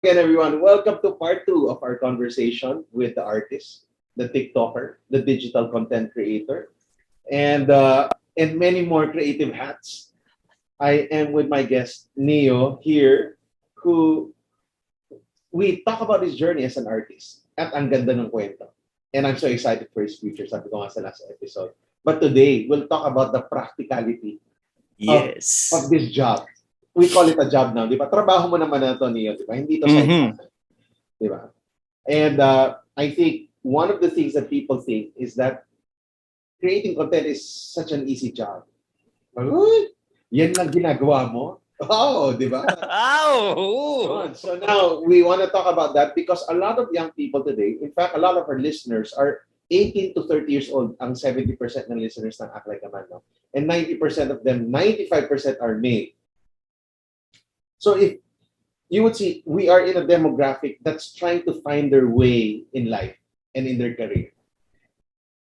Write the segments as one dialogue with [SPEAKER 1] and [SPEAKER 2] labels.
[SPEAKER 1] Again, everyone, welcome to part two of our conversation with the artist, the TikToker, the digital content creator, and many more creative hats. I am with my guest Neo here, who we talk about his journey as an artist. At ang ganda ng kwento. And I'm so excited for his future. Sabi ko nga sa last episode. But today, we'll talk about the practicality of
[SPEAKER 2] Yes.
[SPEAKER 1] this job. We call it a job now, di ba? Trabaho mo naman na ito, Neo, di ba? Hindi to side hustle, di ba? And I think one of the things that people think is that creating content is such an easy job. Uy, yan lang ginagawa mo? Oh, di ba?
[SPEAKER 2] Oh.
[SPEAKER 1] So now we want to talk about that because a lot of young people today, in fact, a lot of our listeners are 18 to 30 years old. Ang 70% ng listeners ng Act Like a Man, no? And 90% of them, 95% are male. So if you would see, we are in a demographic that's trying to find their way in life and in their career.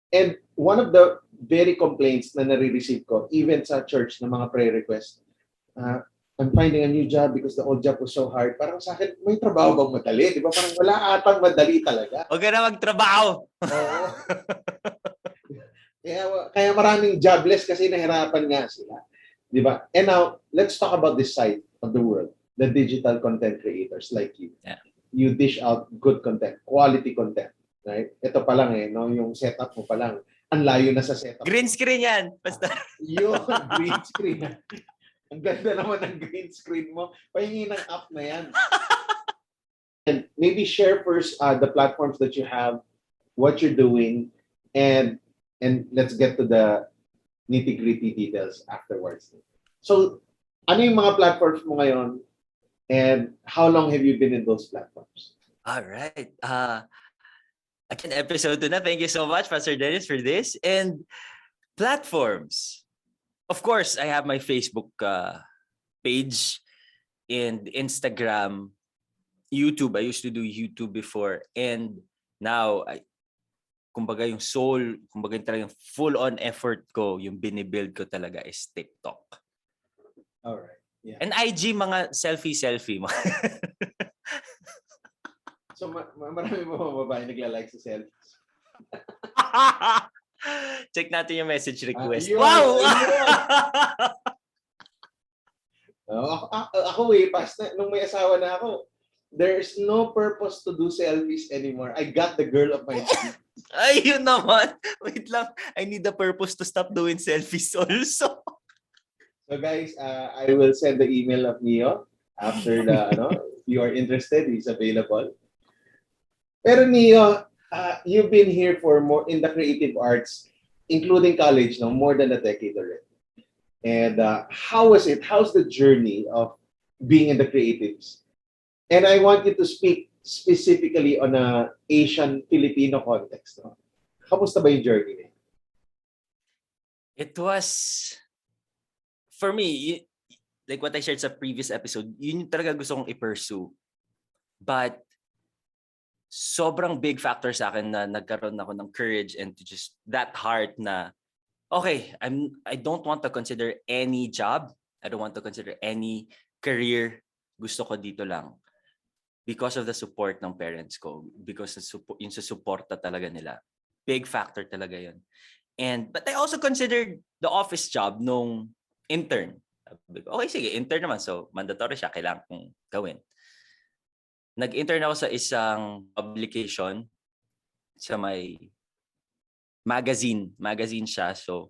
[SPEAKER 1] And one of the very complaints na nare-receive ko, even sa church na mga prayer requests, I'm finding a new job because the old job was so hard. Parang sa akin, may trabaho bang madali? Di ba? Parang wala atang madali talaga.
[SPEAKER 2] Huwag ka na magtrabaho.
[SPEAKER 1] Oo. kaya maraming jobless kasi nahirapan nga sila. Di ba? And now, let's talk about this side of the world. The digital content creators like you.
[SPEAKER 2] Yeah.
[SPEAKER 1] You dish out good content, quality content. Right? Ito pa lang no? Yung setup mo pa lang. Ang layo na sa setup.
[SPEAKER 2] Green screen yan. Basta.
[SPEAKER 1] Yung green screen. Ang ganda naman ng green screen mo. Pahingi ng app na yan. And maybe share first the platforms that you have, what you're doing, and let's get to the nitty-gritty details afterwards. So, ano yung mga platforms mo ngayon? And how long have you been in those platforms?
[SPEAKER 2] All right. Again, episode 2 na. Thank you so much, Pastor Dennis, for this. And platforms. Of course, I have my Facebook page and Instagram, YouTube. I used to do YouTube before. And now, kumbaga yung soul, kumbaga yung talagang full-on effort ko, yung binibuild ko talaga is TikTok.
[SPEAKER 1] Alright. Yeah.
[SPEAKER 2] And IG, mga selfie.
[SPEAKER 1] So, marami mo mga babae nagla-like sa selfies.
[SPEAKER 2] Check natin yung message request.
[SPEAKER 1] Wow! Ako past na, nung may asawa na ako, there's no purpose to do selfies anymore. I got the girl of my dreams.
[SPEAKER 2] Ayun naman. Wait lang. I need the purpose to stop doing selfies also.
[SPEAKER 1] So guys, I will send the email of Neo after the, if you are interested, he's available. Pero Neo, you've been here for more in the creative arts, including college, more than a decade already. And how was it? How's the journey of being in the creatives? And I want you to speak specifically on a Asian-Filipino context. No? Kamusta ba yung journey?
[SPEAKER 2] It was, for me, like what I shared sa previous episode, yun yung talaga gusto kong i-pursue. But sobrang big factor sa akin na nagkaroon ako ng courage and to just that heart na okay, I don't want to consider any job. I don't want to consider any career. Gusto ko dito lang. Because of the support ng parents ko. Because yung sa suporta talaga nila. Big factor talaga yun. But I also considered the office job nung intern. Okay, sige, intern naman. So, mandatory siya. Kailangan kong gawin. Nag-intern ako sa isang publication sa may magazine siya. So,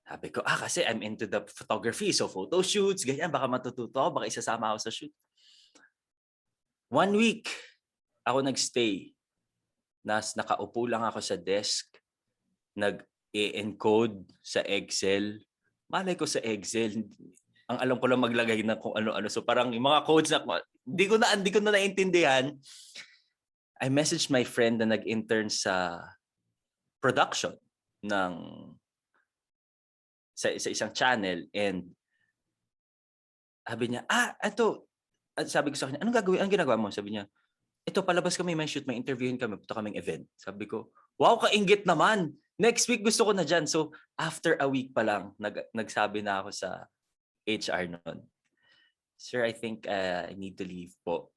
[SPEAKER 2] sabi ko, kasi I'm into the photography. So, photo shoots, ganyan. Baka matututo ako. Baka isasama ako sa shoot. 1 week, ako nagstay. Nakaupo lang ako sa desk. Nag-encode sa Excel. Malay ko sa Excel. Ang alam ko lang maglagay na kung ano-ano. So, parang yung mga codes na, hindi ko na naintindihan. I messaged my friend na nag-intern sa production sa isang channel and sabi niya, ito, sabi ko sa kanya, anong ginagawa mo? Sabi niya, ito palabas kami, may shoot, may interviewin kami, punta kaming event. Sabi ko, wow, kainggit naman. Next week gusto ko na dyan. So after a week pa lang, nagsabi na ako sa HR noon. Sir, I think I need to leave po.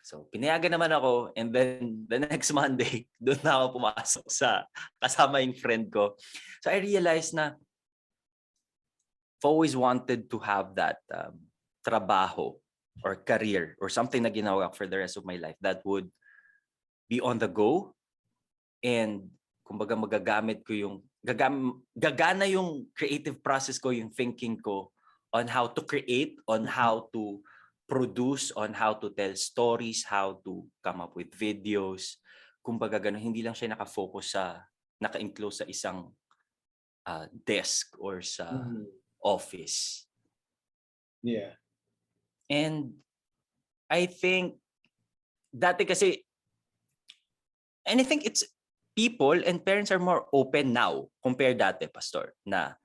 [SPEAKER 2] So, pinayagan naman ako, and then the next Monday, doon na ako pumasok sa kasama yung friend ko. So, I realized na I've always wanted to have that trabaho or career or something na ginawa for the rest of my life that would be on the go, and kumbaga magagamit ko yung gagana yung creative process ko, yung thinking ko on how to create, on how to produce, on how to tell stories, how to come up with videos. Kumbaga ganun, hindi lang siya naka-enclose sa isang desk or sa office.
[SPEAKER 1] Yeah.
[SPEAKER 2] And I think dati kasi, and I think it's people and parents are more open now compared dati, Pastor, na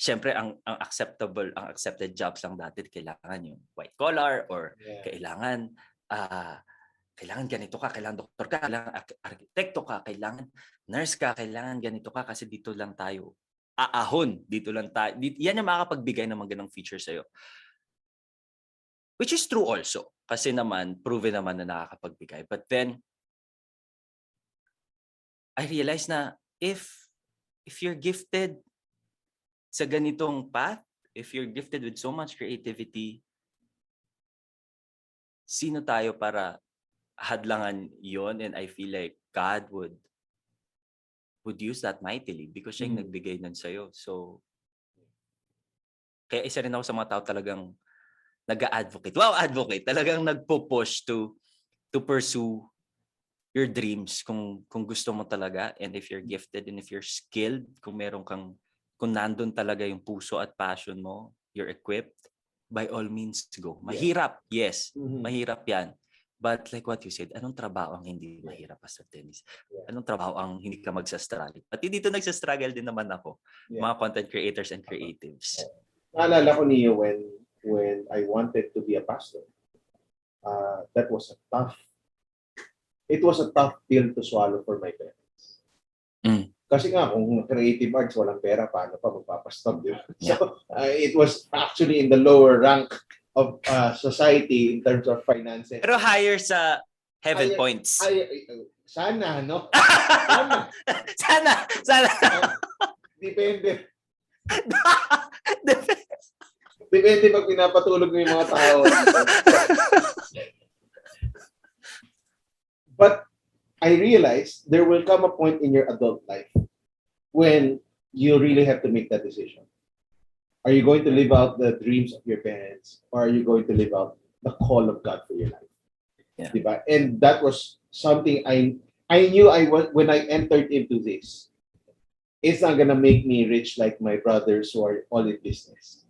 [SPEAKER 2] syempre ang accepted jobs lang dati kailangan yung white collar or kailangan ganito ka, kailangan doktor ka, kailangan arkitekto ka, kailangan nurse ka, kailangan ganito ka kasi dito lang tayo aahon, dito lang tayo. Yan yung makakapagbigay ng mga ganong feature sa'yo. Which is true also kasi naman proven naman na nakakapagbigay. But then I realized na if you're gifted sa ganitong path, if you're gifted with so much creativity, sino tayo para hadlangan yon? And I feel like God would use that mightily because siya yung nagbigay nun sa'yo. So, kaya isa rin ako sa mga tao talagang nag-a-advocate. Wow, advocate. Talagang nagpo-push to pursue your dreams kung gusto mo talaga, and if you're gifted and if you're skilled, kung nandun talaga yung puso at passion mo, you're equipped, by all means go. Mahirap, yes. Mahirap yan. But like what you said, anong trabaho ang hindi mahirap, Pastor Dennis? Anong trabaho ang hindi ka magsastruggle? Pati dito nagsastruggle din naman ako. Mga content creators and creatives.
[SPEAKER 1] Naalala ko niyo when I wanted to be a pastor. That was it was a tough pill to swallow for my parents. Kasi nga, kung creative arts, walang pera, paano pa magpapastor? Yeah. So, it was actually in the lower rank of society in terms of finances.
[SPEAKER 2] Pero higher sa heaven points.
[SPEAKER 1] Sana, no?
[SPEAKER 2] Sana.
[SPEAKER 1] Depende. Depende pag pinapatulog ng mga tao. But I realized there will come a point in your adult life when you really have to make that decision. Are you going to live out the dreams of your parents, or are you going to live out the call of God for your life?
[SPEAKER 2] Yeah.
[SPEAKER 1] Diba? And that was something I knew when I entered into this. It's not gonna make me rich like my brothers who are all in business.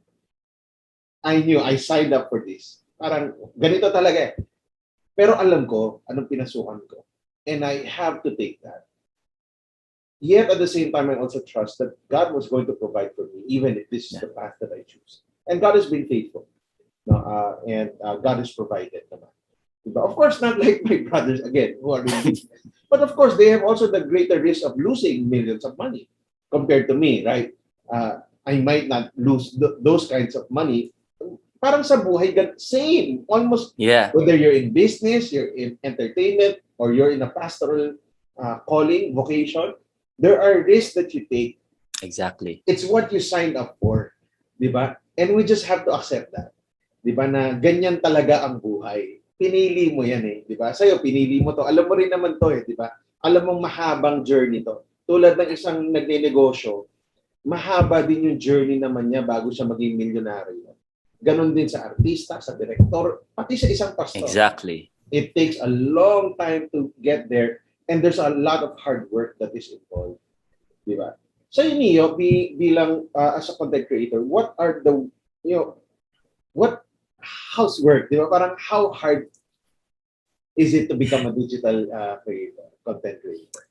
[SPEAKER 1] I knew, I signed up for this. Parang ganito talaga eh. Pero alam ko, anong pinasukan ko. And I have to take that. Yet at the same time, I also trust that God was going to provide for me, even if this is the path that I choose. And God has been faithful. No, and God has provided naman. Of course, not like my brothers, again, who are in business. But of course, they have also the greater risk of losing millions of money compared to me, right? I might not lose those kinds of money. Parang sa buhay, same. Almost, whether you're in business, you're in entertainment, or you're in a pastoral calling, vocation, there are risks that you take.
[SPEAKER 2] Exactly.
[SPEAKER 1] It's what you signed up for. Diba? And we just have to accept that. Diba? Na ganyan talaga ang buhay. Pinili mo yan eh. Diba? Sa'yo, pinili mo to. Alam mo rin naman to eh. Diba? Alam mong mahabang journey to. Tulad ng isang nagne-negosyo, mahaba din yung journey naman niya bago siya maging milyonaryo. Ganon din sa artista, sa director, pati sa isang pastor.
[SPEAKER 2] Exactly.
[SPEAKER 1] It takes a long time to get there, and there's a lot of hard work that is involved. Diba? So, Neo, bilang as a content creator, what are the, housework, diba? Parang how hard is it to become a digital creator, content creator?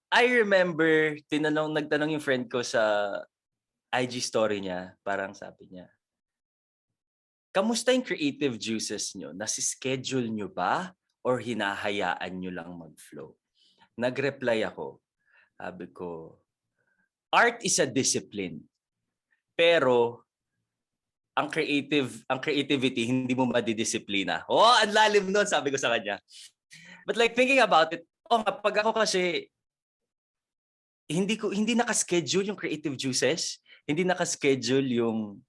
[SPEAKER 2] I remember, nagtanong yung friend ko sa IG story niya, parang sabi niya, kamusta yung creative juices nyo? Nasi-schedule nyo ba? Or hinahayaan nyo lang mag-flow? Nag-reply ako. Sabi ko, art is a discipline. Pero, ang creativity hindi mo madidisiplina. Oh, ang lalim nun, sabi ko sa kanya. But like thinking about it, pag ako kasi hindi naka-schedule yung creative juices, hindi naka-schedule yung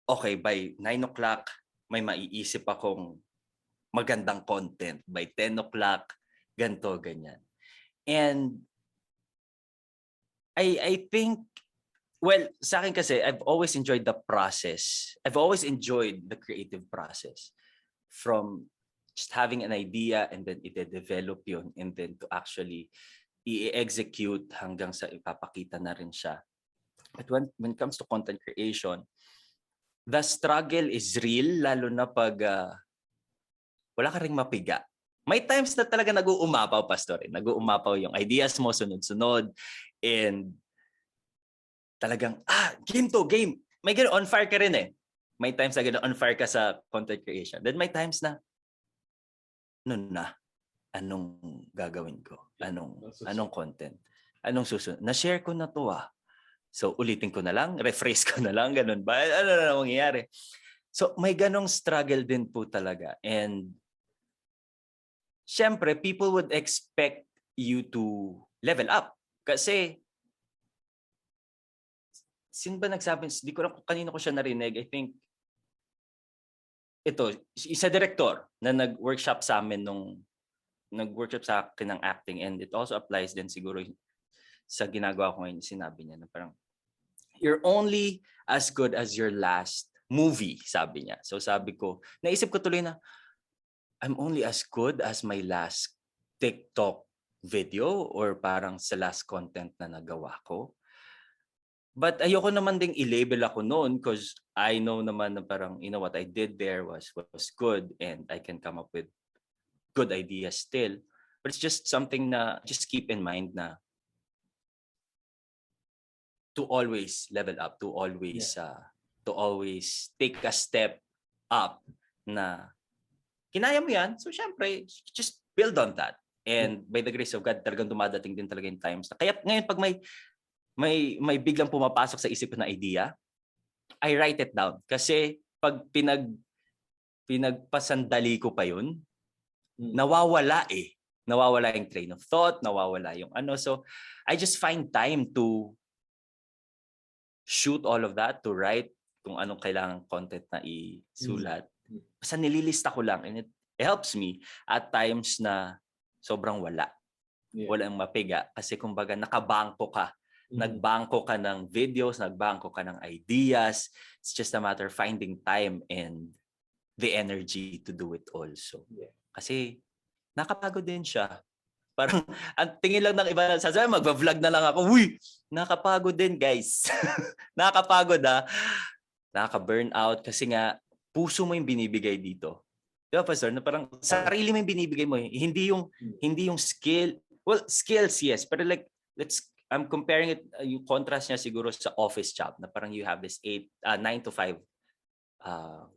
[SPEAKER 2] okay, by 9 o'clock may maiisip akong magandang content, by 10 o'clock ganto ganyan. And I think, well, sa akin kasi, I've always enjoyed the process. I've always enjoyed the creative process. From just having an idea and then i-develop yun and then to actually i-execute hanggang sa ipapakita na rin siya. But when it comes to content creation, the struggle is real, lalo na pag wala ka ring mapiga. May times na talaga nag-uumapaw, Pastor. Nag-uumapaw yung ideas mo, sunod-sunod. And talagang, game. May gano'n, on fire ka rin eh. May times na gano'n, on fire ka sa content creation. Then may times na, anong gagawin ko? Anong content? Anong susunod? Na-share ko na to So ulitin ko na lang, rephrase ko na lang, ganun ba? Ano na mangyayari? So may ganong struggle din po talaga. And syempre, people would expect you to level up. Kasi, sino ba nagsabi? Hindi ko lang kung kanino ko siya narinig. I think, ito, isa director na nag-workshop sa amin nag-workshop sa akin ng acting, and it also applies din siguro sa ginagawa ko ngayon. Sinabi niya na parang, you're only as good as your last movie, sabi niya. So sabi ko, naisip ko tuloy na, I'm only as good as my last TikTok video or parang sa last content na nagawa ko. But ayoko naman ding i-label ako noon because I know naman na parang, what I did there was good and I can come up with good ideas still. But it's just something na just keep in mind na to always level up, to always take a step up na kinaya mo yan. So syempre, just build on that. And by the grace of God, talagang dumadating din talaga yung times. Kaya ngayon pag may biglang pumapasok sa isip ko na idea, I write it down. Kasi pag pinagpasandali ko pa yun, nawawala eh. Nawawala yung train of thought, nawawala yung ano. So I just find time to shoot all of that, to write kung anong kailangang content na isulat. Basta nililista ko lang and it helps me at times na sobrang wala. Walang mapiga. Kasi kumbaga nakabangko ka. Nagbangko ka ng videos, nagbangko ka ng ideas. It's just a matter of finding time and the energy to do it also. Kasi nakapagod din siya. Parang ang tingin lang ng iba, sasabi magva-vlog na lang ako. Uy, nakapagod din guys. Nakapagod Nakaka-burn out kasi nga puso mo yung binibigay dito. Di ba, Pastor? Na parang sarili mo yung binibigay mo. Hindi yung skill. Well, skills, yes. Pero like, I'm comparing it, yung contrast niya siguro sa office job na parang you have this 9 to 5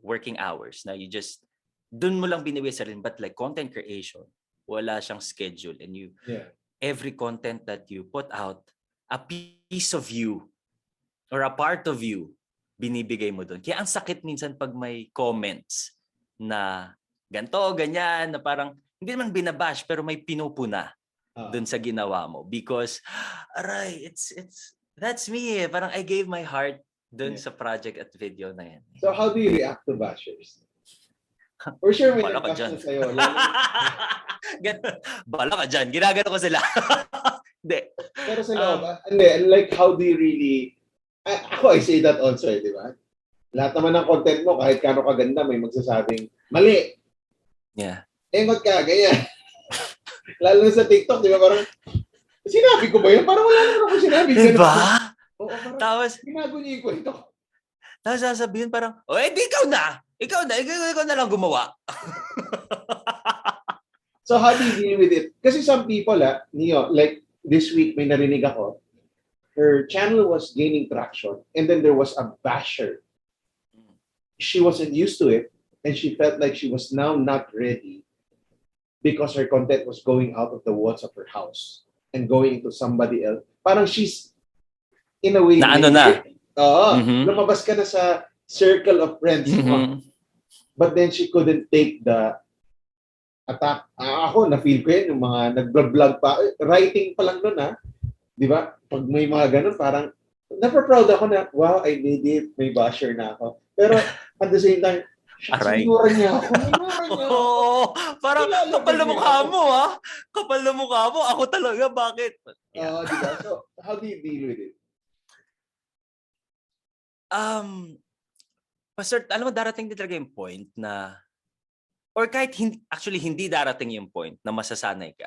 [SPEAKER 2] working hours na you just, dun mo lang binibigay sarili. But like content creation, wala siyang schedule. And every content that you put out, a piece of you or a part of you, binibigay mo dun. Kaya ang sakit minsan pag may comments na ganto, ganyan, na parang hindi naman binabash pero may pinupuna dun sa ginawa mo because aray, that's me. Parang I gave my heart dun sa project at video na yan.
[SPEAKER 1] So how do you react to bashers? For sure may nag-bash na sa'yo.
[SPEAKER 2] Bala ka dyan. Ginagano ko sila. Hindi.
[SPEAKER 1] Pero sa loob, like how do you really, I say that also, di ba? Lahat naman ng content mo, kahit kano kaganda, may magsasabing, mali.
[SPEAKER 2] Yeah.
[SPEAKER 1] Engot ka, ganyan. Lalo sa TikTok, di ba? Parang, sinabi ko ba yun? Parang wala naman ako sinabi.
[SPEAKER 2] Diba?
[SPEAKER 1] Oo, parang,
[SPEAKER 2] tapos,
[SPEAKER 1] ginago niya yung kwento.
[SPEAKER 2] Tapos sasabihin parang, di ikaw na. Ikaw na lang gumawa.
[SPEAKER 1] So how do you deal with it? Kasi some people, Neo, like this week may narinig ako, her channel was gaining traction and then there was a basher. She wasn't used to it and she felt like she was now not ready because her content was going out of the walls of her house and going into somebody else. Parang she's in a way
[SPEAKER 2] na ano na.
[SPEAKER 1] Oo, lumabas ka na sa circle of friends mo.
[SPEAKER 2] Mhm.
[SPEAKER 1] But then she couldn't take the attack. Ako, na-feel ko yun, yung mga nag-vlog pa. Writing pa lang nun, ha? Di ba? Pag may mga ganun, parang, napaproud ako na, wow, I did it. May basher na ako. Pero, at the same time,
[SPEAKER 2] Aray.
[SPEAKER 1] sinura niya ako. Sinura niya ako.
[SPEAKER 2] Oo, parang
[SPEAKER 1] Nilalagay
[SPEAKER 2] kapal na
[SPEAKER 1] niya
[SPEAKER 2] mukha
[SPEAKER 1] ako.
[SPEAKER 2] mo, ha? Kapal na mukha mo. Ako talaga, bakit? Yeah.
[SPEAKER 1] Di ba? So, how do you deal with it?
[SPEAKER 2] Pastor, alam mo, darating din talaga yung point na, or kahit actually hindi darating yung point na masasanay ka.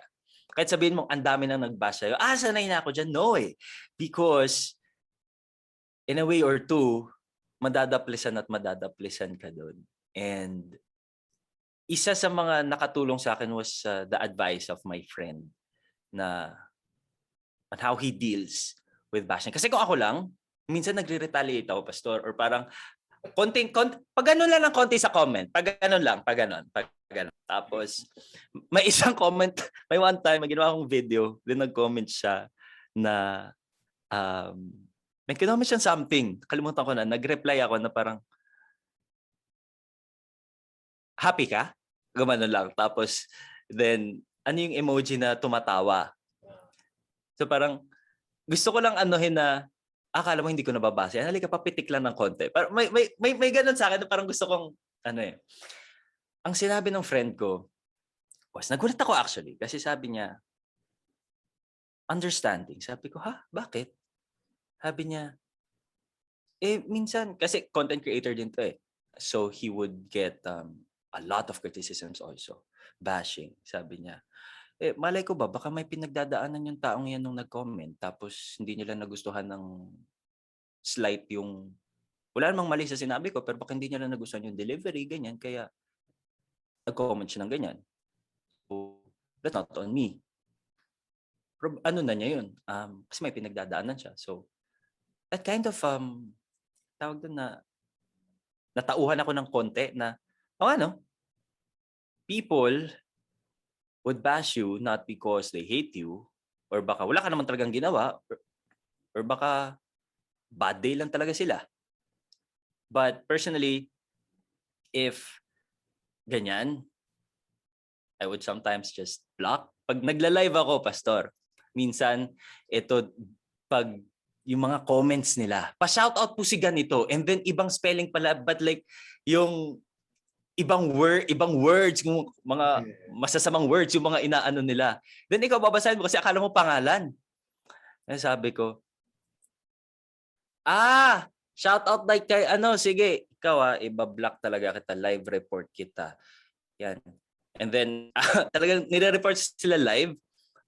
[SPEAKER 2] Kahit sabihin mo, ang dami nang nag-bash sa'yo, sanay na ako dyan. No eh. Because, in a way or two, madadaplisan at madadaplisan ka doon. And, isa sa mga nakatulong sa akin was the advice of my friend na on how he deals with bashing. Kasi kung ako lang, minsan nagre-retaliate ako, pastor, or parang pag ganun lang ng konti sa comment, pag ganun. Tapos, may isang comment, may one time, may ginawa akong video, then nag-comment siya na, may comment siya something, kalimutan ko na, nag-reply ako na parang, happy ka? Gumano lang. Tapos, then, ano yung emoji na tumatawa? So parang, gusto ko lang anuhin na, akala mo hindi ko nababasa. Halika, papitik lang ng konti. Pero may ganun sa akin na parang gusto kong, ang sinabi ng friend ko, was, nagulat ako actually, kasi sabi niya, understanding. Sabi ko, ha? Bakit? Sabi niya, minsan, kasi content creator din to eh. So he would get a lot of criticisms also. Bashing, sabi niya. Malay ko ba, baka may pinagdadaanan yung taong yan nung nag-comment, tapos hindi nila nagustuhan ng slight yung, wala namang mali sa sinabi ko, pero baka hindi nila nagustuhan yung delivery, ganyan, kaya nag-comment siya ng ganyan. So, that's not on me. Pero ano na niya yun? Kasi may pinagdadaanan siya. So, that kind of, tawag doon na, natauhan ako ng konti na, people would bash you not because they hate you, or baka wala ka naman talagang ginawa, or baka bad day lang talaga sila. But personally, if ganyan, I would sometimes just block. Pag nagla-live ako, pastor, minsan, ito, pag yung mga comments nila, pa-shoutout po si ganito, and then ibang spelling pala, but like, yung ibang words, yung mga masasamang words, yung mga inaano nila. Then ikaw babasahin mo kasi akala mo pangalan. Sabi ko, shout out like kay sige, ikaw iba-block talaga kita, live report kita. Yan. And then talagang nire-report sila live.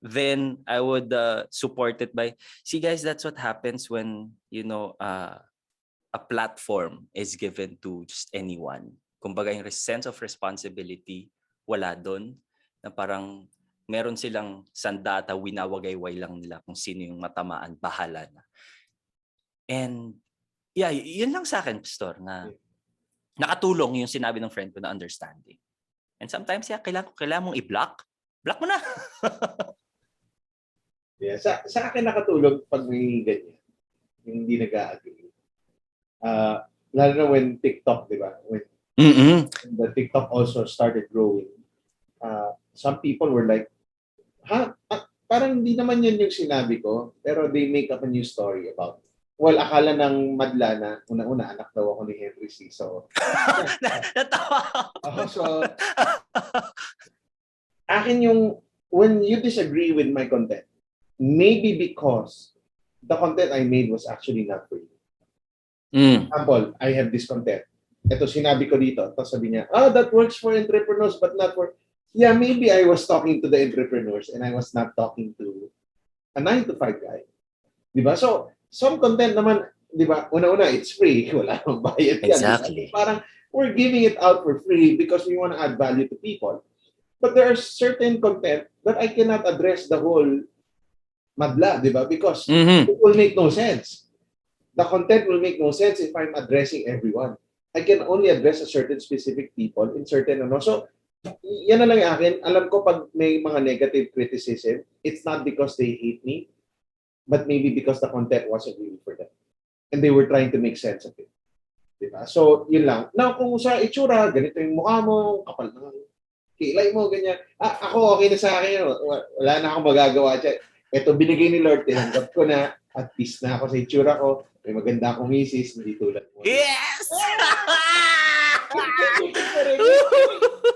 [SPEAKER 2] Then I would support it by, see guys, that's what happens when, a platform is given to just anyone. Kumbaga yung sense of responsibility, wala doon. Na parang meron silang sandata, winawagayway lang nila kung sino yung matamaan, bahala na. And yeah, yun lang sa akin, pastor, na nakatulong yung sinabi ng friend ko na understanding. And sometimes, kailangan mong i-block. Block mo na.
[SPEAKER 1] Yeah, sa akin nakatulong pag may ganyan. Yung hindi nag-a-agree. Lalo na when TikTok, di ba? When the TikTok also started growing, some people were like, parang hindi naman yun yung sinabi ko, pero they make up a new story about it. Well, akala ng madla na una-una anak daw ako ni Henry C. So,
[SPEAKER 2] natawa
[SPEAKER 1] so, akin yung, when you disagree with my content, maybe because the content I made was actually not for you. Example, I have this content. Ito sinabi ko dito. Tapos sabi niya, that works for entrepreneurs but not for... Yeah, maybe I was talking to the entrepreneurs and I was not talking to a 9-to-5 guy. Diba? So, some content naman, diba, una-una, it's free. Wala nang bayad yan.
[SPEAKER 2] Exactly.
[SPEAKER 1] Diba? Parang, we're giving it out for free because we want to add value to people. But there are certain content that I cannot address the whole madla, diba? Because it will make no sense. The content will make no sense if I'm addressing everyone. I can only address a certain specific people in certain So, yan na lang yung akin. Alam ko pag may mga negative criticism, it's not because they hate me, but maybe because the content wasn't really for them. And they were trying to make sense of it. Diba? So, yun lang. Now, kung sa itsura, ganito yung mukha mo, kapal ng kilay mo, ganyan. Ako, okay na sa akin. Wala na akong magagawa dyan. Ito, binigay ni Lord, tinanggap ko na. At peace na ako sa itsura ko. May maganda akong misis, hindi tulad mo.
[SPEAKER 2] Yes!
[SPEAKER 1] Pitik pa rin.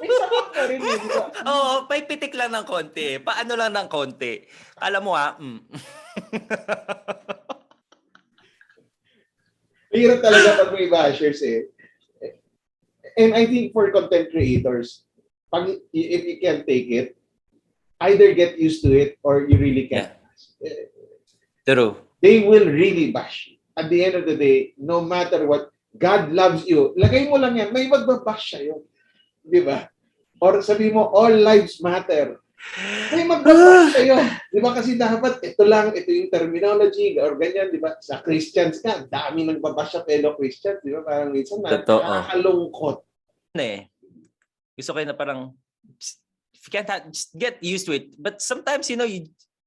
[SPEAKER 1] May sapat pa rin, di ba?
[SPEAKER 2] Oo, may pitik lang ng konti. Paano lang ng konti? Alam mo
[SPEAKER 1] Mahirap talaga pag may bashers eh. And I think for content creators, if you can't take it, either get used to it or you really can't.
[SPEAKER 2] Yeah. True.
[SPEAKER 1] They will really bash you. At the end of the day, no matter what, God loves you. Lagay mo lang yan, may magbabash sa'yo. Di ba? Or sabi mo, all lives matter. May magbabash sa'yo. Di ba? Kasi dapat, ito yung terminology or ganyan, di ba? Sa Christians ka, dami nagbabash sa fellow Christians. Di ba? Parang minsan, nakakalungkot.
[SPEAKER 2] Gusto ko na parang, if you can't just get used to it. But sometimes,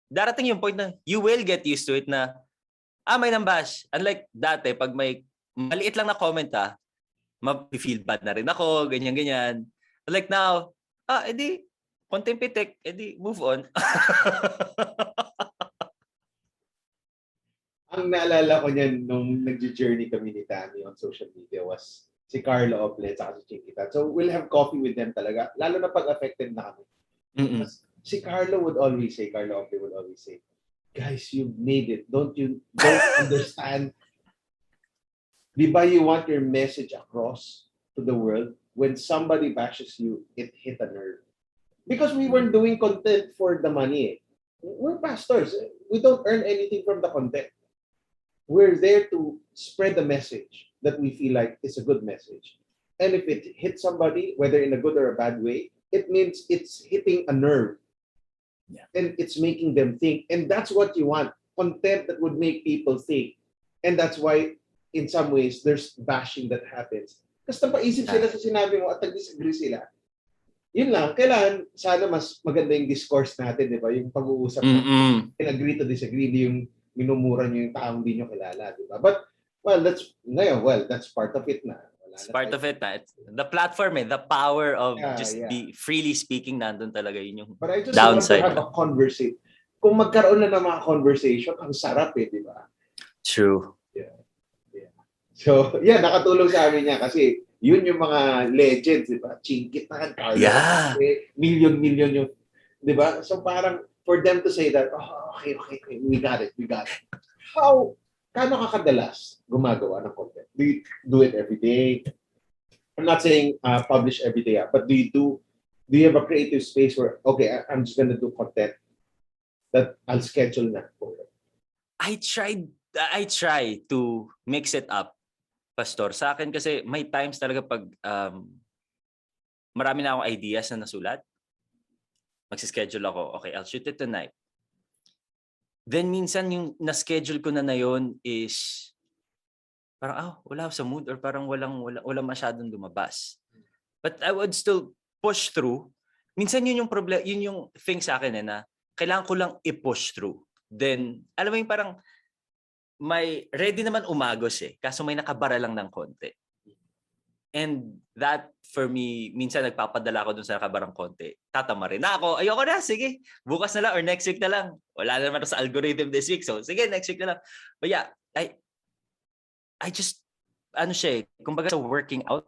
[SPEAKER 2] darating yung point na you will get used to it na, may nambash. Unlike dati, pag may maliit lang na comment ma-feel bad na rin ako, ganyan-ganyan. Like now, edi, konting pitik, edi, move on.
[SPEAKER 1] Ang naalala ko niyan nung nag-journey kami ni Tammy on social media was si Carlo Oplet at si Chiquita. So we'll have coffee with them talaga, lalo na pag affected na kami. Si Carlo Oplet would always say, guys, you made it. Don't understand? Di ba you want your message across to the world? When somebody bashes you, it hit a nerve. Because we weren't doing content for the money. We're pastors. We don't earn anything from the content. We're there to spread the message that we feel like is a good message. And if it hits somebody, whether in a good or a bad way, it means it's hitting a nerve. Yeah. And it's making them think. And that's what you want. Content that would make people think. And that's why, in some ways, there's bashing that happens. Kasi napaisip sila sa sinabi mo at nag-disagree sila. Yun lang, kailangan sana mas maganda yung discourse natin, di ba? Yung pag-uusap natin. Agree to disagree, hindi yung minumura nyo yung taong hindi nyo kilala, di ba? But, that's part of it na.
[SPEAKER 2] It's part of it na. It's the platform, the power of be freely speaking, nandun talaga yun yung downside.
[SPEAKER 1] But I just want to have a conversation. Kung magkaroon na ng mga conversation, ang sarap di ba?
[SPEAKER 2] True.
[SPEAKER 1] Yeah. So, nakatulong sa amin niya kasi yun yung mga legends, di ba? Chingkit na, Carlo.
[SPEAKER 2] Yeah.
[SPEAKER 1] Million yung, di ba? So parang, for them to say that, okay, we got it. Kano ka kadalas gumagawa ng content? Do you do it every day? I'm not saying publish every day, but do you have a creative space where, okay, I'm just gonna do content that I'll schedule na for it?
[SPEAKER 2] I try to mix it up, Pastor. Sa akin kasi may times talaga pag marami na akong ideas na nasulat. Magsischedule ako. Okay, I'll shoot it tonight. Then minsan yung na-schedule ko na yun is parang wala sa mood or parang wala masyadong lumabas. But I would still push through. Minsan yun yung problem, yun yung thing sa akin na kailangan ko lang i-push through. Then alam mo yung parang may ready naman umagos kaso may nakabara lang ng konti. And that, for me, minsan nagpapadala ko dun sa nakabarang konti. Tatama rin ako. Ayoko na, sige. Bukas na lang or next week na lang. Wala na naman sa algorithm this week. So, sige, next week na lang. But yeah, I just, kumbaga sa working out,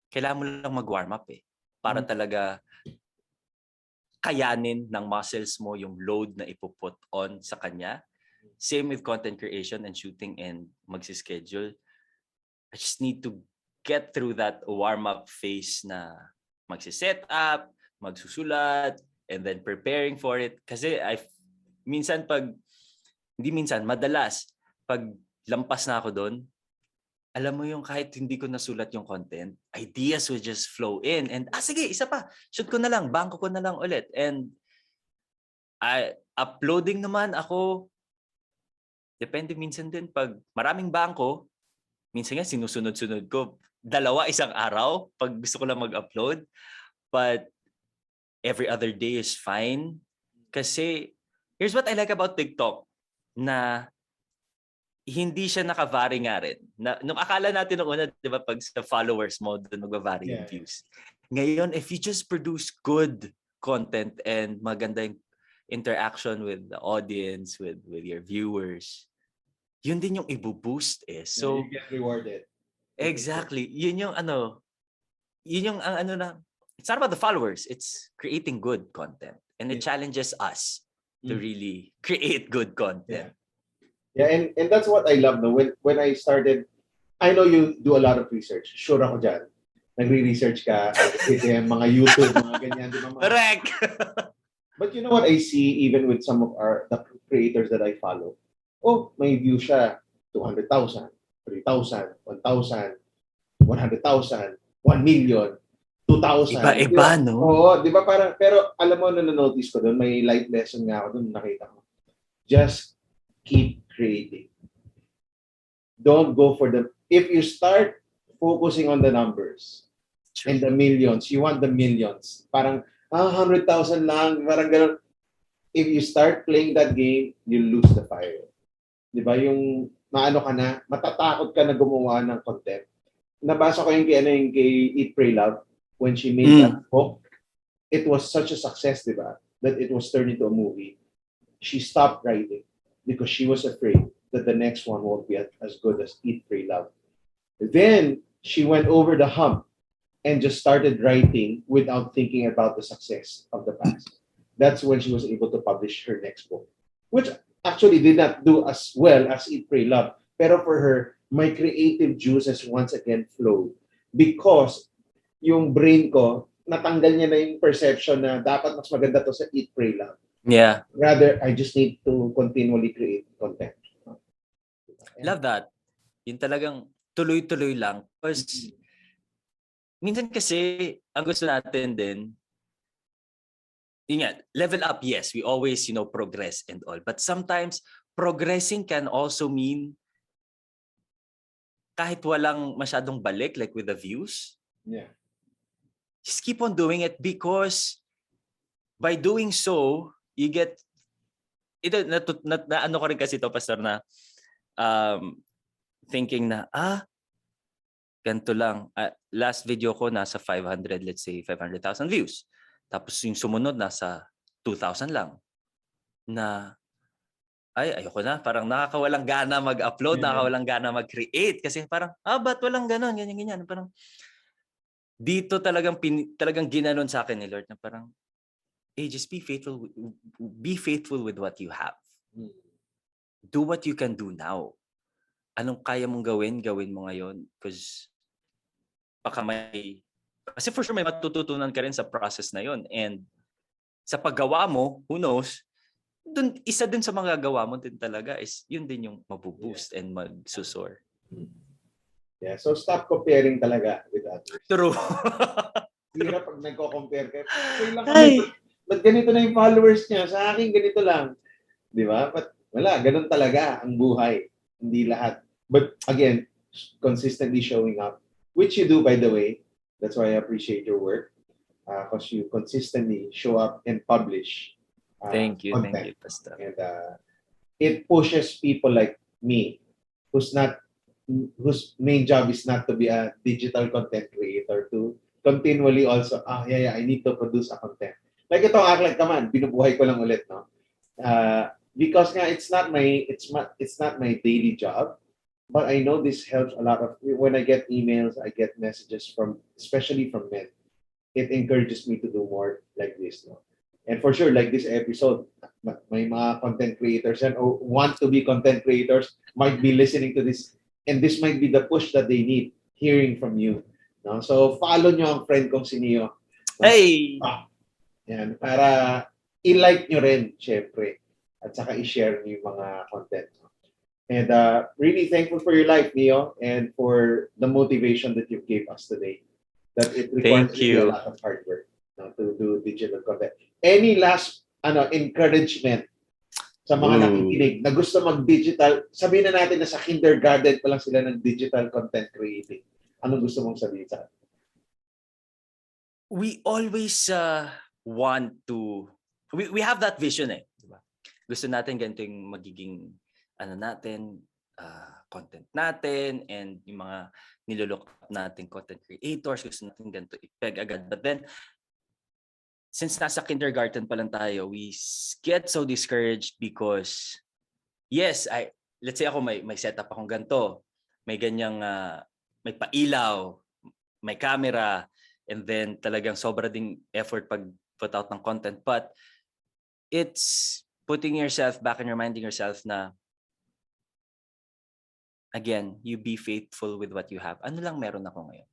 [SPEAKER 2] kailangan mo lang mag-warm up para talaga kayanin ng muscles mo yung load na ipuput on sa kanya. Same with content creation and shooting and magsischedule. I just need to get through that warm-up phase na magsiset up, magsusulat, and then preparing for it. Kasi madalas, pag lampas na ako doon, alam mo yung kahit hindi ko nasulat yung content, ideas will just flow in. And, sige, isa pa, shoot ko na lang, bangko ko na lang ulit. And uploading naman ako, depende minsan din. Pag maraming bangko, minsan nga sinusunod-sunod ko. 2 isang araw pag gusto ko lang mag-upload. But every other day is fine. Kasi here's what I like about TikTok na hindi siya naka-vary nga rin. Nung akala natin nung una, di ba, pag sa followers mo, doon magva-vary yung views. Ngayon, if you just produce good content and maganda yung interaction with the audience, with your viewers, yun din yung i-boost eh. So,
[SPEAKER 1] you get rewarded.
[SPEAKER 2] Exactly. Yun yung it's not about the followers, it's creating good content. And it challenges us to really create good content.
[SPEAKER 1] Yeah, and that's what I love no. When I started, I know you do a lot of research. Sure ako dyan. Nagre-research ka, mga YouTube, mga ganyan, di ba?
[SPEAKER 2] Correct.
[SPEAKER 1] But you know what I see even with some of the creators that I follow? Oh, may view siya 200,000, 3,000, 1,000, 100,000, 1 million, 2,000.
[SPEAKER 2] Iba-iba, no?
[SPEAKER 1] Oo, di ba parang, pero alam mo, na-notice ko doon, may life lesson nga ako doon, nakita ko. Just keep creating. Don't go for if you start focusing on the numbers and the millions, you want the millions. Parang, 100,000 lang, parang gano'n. If you start playing that game, you lose the fire. Di ba? Yung maano ka na, matatakot ka na gumawa ng content. Nabasa ko yung kay Eat, Pray, Love when she made that book. It was such a success, di ba? That it was turned into a movie. She stopped writing because she was afraid that the next one won't be as good as Eat, Pray, Love. Then she went over the hump and just started writing without thinking about the success of the past. That's when she was able to publish her next book, which actually did not do as well as Eat, Pray, Love. Pero for her, my creative juices once again flowed because yung brain ko, natanggal niya na yung perception na dapat mas maganda to sa Eat, Pray, Love.
[SPEAKER 2] Yeah.
[SPEAKER 1] Rather, I just need to continually create content.
[SPEAKER 2] Love that. Yung talagang tuloy-tuloy lang. Because minsan kasi, ang gusto natin din, yun nga, level up, yes. We always, progress and all. But sometimes, progressing can also mean kahit walang masyadong balik, like with the views.
[SPEAKER 1] Yeah.
[SPEAKER 2] Just keep on doing it because by doing so, you get, ito, na ano ko rin kasi ito, Pastor, na thinking na, ganito lang. Last video ko, nasa 500, let's say, 500,000 views. Tapos yung sumunod, nasa 2,000 lang. Na, ayoko na. Parang nakakawalang gana mag-upload, nakakawalang gana mag-create. Kasi parang, ba't walang ganon, ganyan. Parang, dito talagang ginanon sa akin ni Lord na parang, just be faithful with what you have. Do what you can do now. Anong kaya mong gawin mo ngayon. Because kasi for sure may matututunan ka rin sa process na yon. And sa paggawa mo, who knows, isa din sa mga gawa mo din talaga is yun din yung mabuboost and magsusor.
[SPEAKER 1] Yeah, so stop comparing talaga with others.
[SPEAKER 2] True.
[SPEAKER 1] Hirap pag nagko-compare ka. Ba't ganito na yung followers niya? Sa akin, ganito lang. Di ba? But wala, ganun talaga ang buhay. Hindi lahat. But again, consistently showing up, which you do, by the way. That's why I appreciate your work. Because you consistently show up and publish
[SPEAKER 2] Thank you,
[SPEAKER 1] Pastor. And it pushes people like me, whose main job is not to be a digital content creator, to continually also, I need to produce a content. Like itong Aklag Kaman, binubuhay ko lang ulit, no? Because nga it's not my daily job, but I know this helps a lot of when I get emails, I get messages especially from men. It encourages me to do more like this, no? And for sure, like this episode, may mga content creators and want to be content creators might be listening to this, and this might be the push that they need, hearing from you. No? So follow nyo ang friend kong si Neo.
[SPEAKER 2] Hey!
[SPEAKER 1] Yan, para i-like nyo rin, syempre. At saka i-share nyo yung mga content. And really thankful for your life, Neo, and for the motivation that you gave us today. That it requires a lot of hard work to do digital content. Any last encouragement sa mga nakikinig na gusto mag-digital? Sabihin na natin na sa kindergarten pa lang sila ng digital content creating. Anong gusto mong sabihin sa atin?
[SPEAKER 2] We always want to, we have that vision eh. Diba? Gusto natin ganito yung magiging natin, content natin and yung mga nilolook up natin content creators, gusto natin ganito ipeg agad. But then, since nasa kindergarten pa lang tayo, we get so discouraged because, yes, let's say ako may setup akong ganito, may ganyang, may pailaw, may camera, and then talagang sobra ding effort pag put out ng content. But it's putting yourself back and reminding yourself na, again, you be faithful with what you have. Ano lang meron ako ngayon?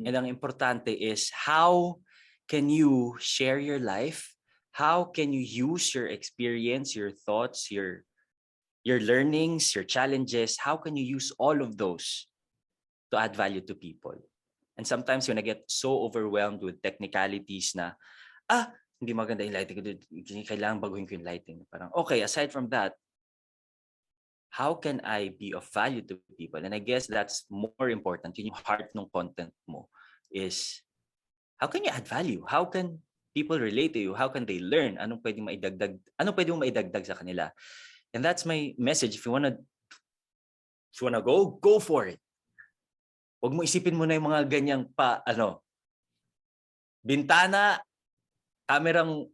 [SPEAKER 2] And ang importante is how can you share your life? How can you use your experience, your thoughts, your learnings, your challenges? How can you use all of those to add value to people? And sometimes when I get so overwhelmed with technicalities na, hindi maganda yung lighting ko, kailangan baguhin ko yung lighting. Parang, okay, aside from that, how can I be of value to people? And I guess that's more important. Yun yung heart ng content mo is, how can you add value? How can people relate to you? How can they learn? Anong pwedeng mong maidagdag sa kanila? And that's my message. If you wanna go for it. Huwag mo isipin mo na yung mga ganyang bintana, kamerang,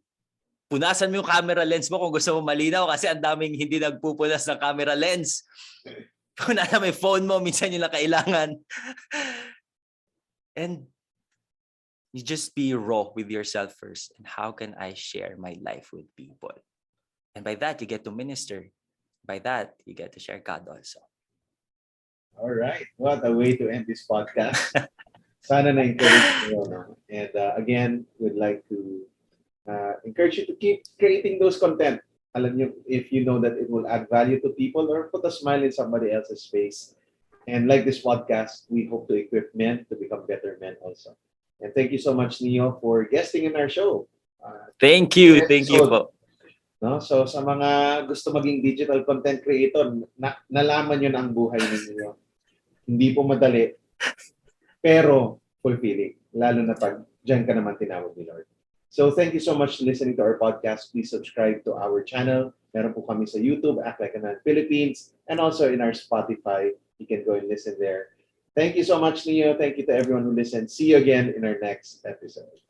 [SPEAKER 2] punasan mo yung camera lens mo kung gusto mo malinaw kasi ang daming hindi nagpupunas ng camera lens. Kung nasa may phone mo, minsan yun lang kailangan. And you just be raw with yourself first. And how can I share my life with people? And by that, you get to minister. By that, you get to share God also.
[SPEAKER 1] All right. What a way to end this podcast. Sana na-encourage nyo. No? And again, we'd like to encourage you to keep creating those content. Alam nyo, if you know that it will add value to people or put a smile in somebody else's face. And like this podcast, we hope to equip men to become better men also. And thank you so much, Neo, for guesting in our show.
[SPEAKER 2] Thank you. Thank you po.
[SPEAKER 1] No? So sa mga gusto maging digital content creator, nalaman nyo na ang buhay ninyo. Hindi po madali, pero fulfilling. Lalo na pag dyan ka naman tinawag ni Lord. So thank you so much for listening to our podcast. Please subscribe to our channel. Meron po kami sa YouTube, Act Like a Man Philippines, and also in our Spotify. You can go and listen there. Thank you so much, Neo. Thank you to everyone who listened. See you again in our next episode.